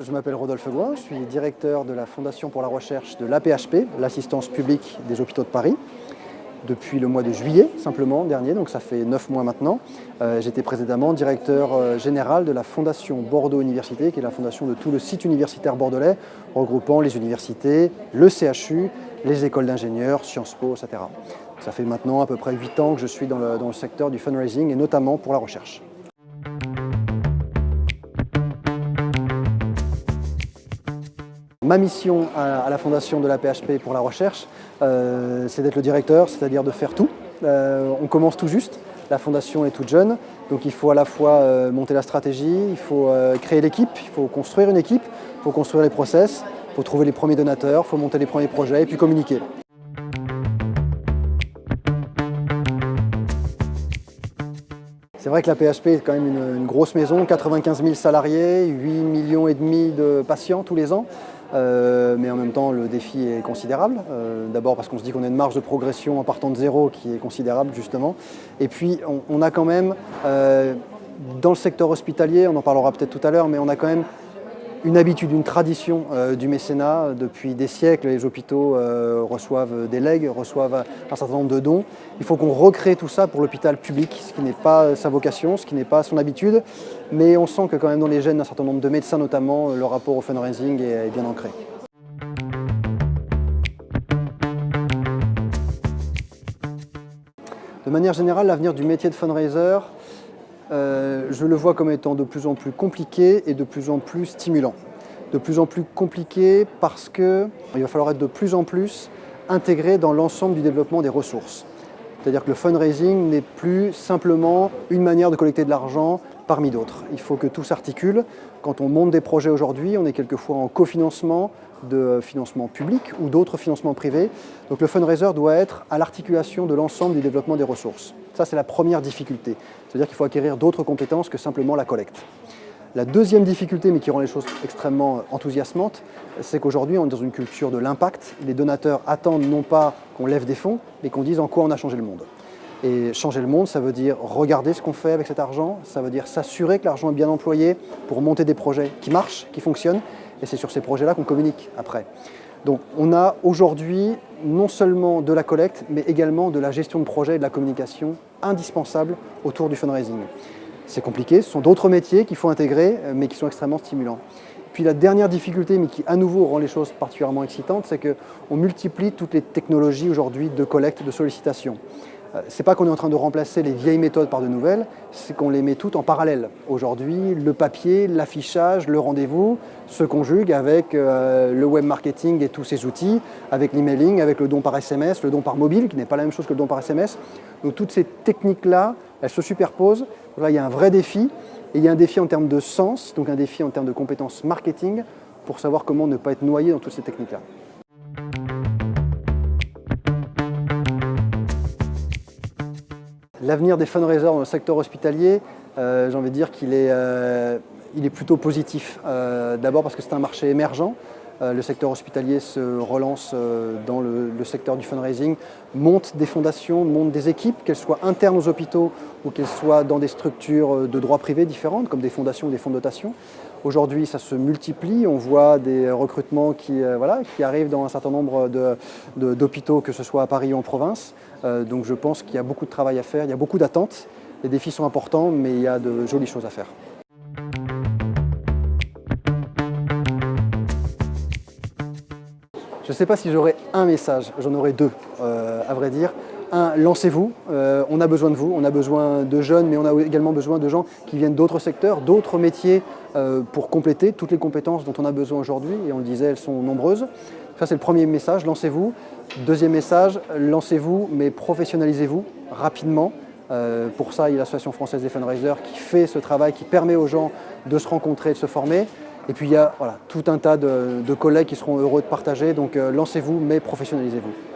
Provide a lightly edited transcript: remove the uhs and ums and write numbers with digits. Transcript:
Je m'appelle Rodolphe Gouin, je suis directeur de la Fondation pour la recherche de l'AP-HP, l'assistance publique des hôpitaux de Paris, depuis le mois de juillet simplement dernier, donc ça fait 9 mois maintenant. J'étais précédemment directeur général de la Fondation Bordeaux Université, qui est la fondation de tout le site universitaire bordelais, regroupant les universités, le CHU, les écoles d'ingénieurs, Sciences Po, etc. Ça fait maintenant à peu près 8 ans que je suis dans le secteur du fundraising et notamment pour la recherche. Ma mission à la fondation de l'AP-HP pour la recherche, c'est d'être le directeur, c'est-à-dire de faire tout. On commence tout juste, la fondation est toute jeune, donc il faut à la fois monter la stratégie, il faut créer l'équipe, il faut construire une équipe, il faut construire les process, il faut trouver les premiers donateurs, il faut monter les premiers projets et puis communiquer. C'est vrai que l'AP-HP est quand même une grosse maison, 95 000 salariés, 8,5 millions de patients tous les ans. Mais en même temps, le défi est considérable. D'abord parce qu'on se dit qu'on a une marge de progression en partant de zéro qui est considérable, justement. Et puis, on a quand même, dans le secteur hospitalier, on en parlera peut-être tout à l'heure, mais on a quand même une habitude, une tradition du mécénat. Depuis des siècles, les hôpitaux reçoivent des legs, reçoivent un certain nombre de dons. Il faut qu'on recrée tout ça pour l'hôpital public, ce qui n'est pas sa vocation, ce qui n'est pas son habitude. Mais on sent que quand même dans les gènes d'un certain nombre de médecins notamment, le rapport au fundraising est bien ancré. De manière générale, l'avenir du métier de fundraiser, je le vois comme étant de plus en plus compliqué et de plus en plus stimulant. De plus en plus compliqué parce qu'il va falloir être de plus en plus intégré dans l'ensemble du développement des ressources. C'est-à-dire que le fundraising n'est plus simplement une manière de collecter de l'argent parmi d'autres. Il faut que tout s'articule. Quand on monte des projets aujourd'hui, on est quelquefois en cofinancement de financement public ou d'autres financements privés. Donc le fundraiser doit être à l'articulation de l'ensemble du développement des ressources. Ça, c'est la première difficulté. C'est-à-dire qu'il faut acquérir d'autres compétences que simplement la collecte. La deuxième difficulté, mais qui rend les choses extrêmement enthousiasmantes, c'est qu'aujourd'hui, on est dans une culture de l'impact. Les donateurs attendent non pas qu'on lève des fonds, mais qu'on dise en quoi on a changé le monde. Et changer le monde, ça veut dire regarder ce qu'on fait avec cet argent, ça veut dire s'assurer que l'argent est bien employé pour monter des projets qui marchent, qui fonctionnent, et c'est sur ces projets-là qu'on communique après. Donc on a aujourd'hui non seulement de la collecte, mais également de la gestion de projet et de la communication indispensable autour du fundraising. C'est compliqué, ce sont d'autres métiers qu'il faut intégrer, mais qui sont extrêmement stimulants. Puis la dernière difficulté, mais qui à nouveau rend les choses particulièrement excitantes, c'est qu'on multiplie toutes les technologies aujourd'hui de collecte, de sollicitation. C'est pas qu'on est en train de remplacer les vieilles méthodes par de nouvelles, c'est qu'on les met toutes en parallèle. Aujourd'hui, le papier, l'affichage, le rendez-vous se conjuguent avec le web marketing et tous ces outils, avec l'emailing, avec le don par SMS, le don par mobile, qui n'est pas la même chose que le don par SMS. Donc toutes ces techniques-là, elles se superposent. Là, il y a un vrai défi, et il y a un défi en termes de sens, donc un défi en termes de compétences marketing, pour savoir comment ne pas être noyé dans toutes ces techniques-là. L'avenir des fundraisers dans le secteur hospitalier, j'ai envie de dire qu'il est plutôt positif. D'abord parce que c'est un marché émergent. Le secteur hospitalier se relance dans le secteur du fundraising, monte des fondations, monte des équipes, qu'elles soient internes aux hôpitaux ou qu'elles soient dans des structures de droit privé différentes, comme des fondations ou des fonds de dotation. Aujourd'hui, ça se multiplie. On voit des recrutements qui arrivent dans un certain nombre d'hôpitaux, que ce soit à Paris ou en province. Donc je pense qu'il y a beaucoup de travail à faire, il y a beaucoup d'attentes. Les défis sont importants, mais il y a de jolies choses à faire. Je ne sais pas si j'aurais un message, j'en aurais deux, à vrai dire. Un, lancez-vous, on a besoin de vous, on a besoin de jeunes, mais on a également besoin de gens qui viennent d'autres secteurs, d'autres métiers pour compléter toutes les compétences dont on a besoin aujourd'hui, et on le disait, elles sont nombreuses. Ça, c'est le premier message, lancez-vous. Deuxième message, lancez-vous, mais professionnalisez-vous rapidement. Pour ça, il y a l'Association française des fundraisers qui fait ce travail, qui permet aux gens de se rencontrer, de se former. Et puis il y a tout un tas de collègues qui seront heureux de partager, donc lancez-vous, mais professionnalisez-vous.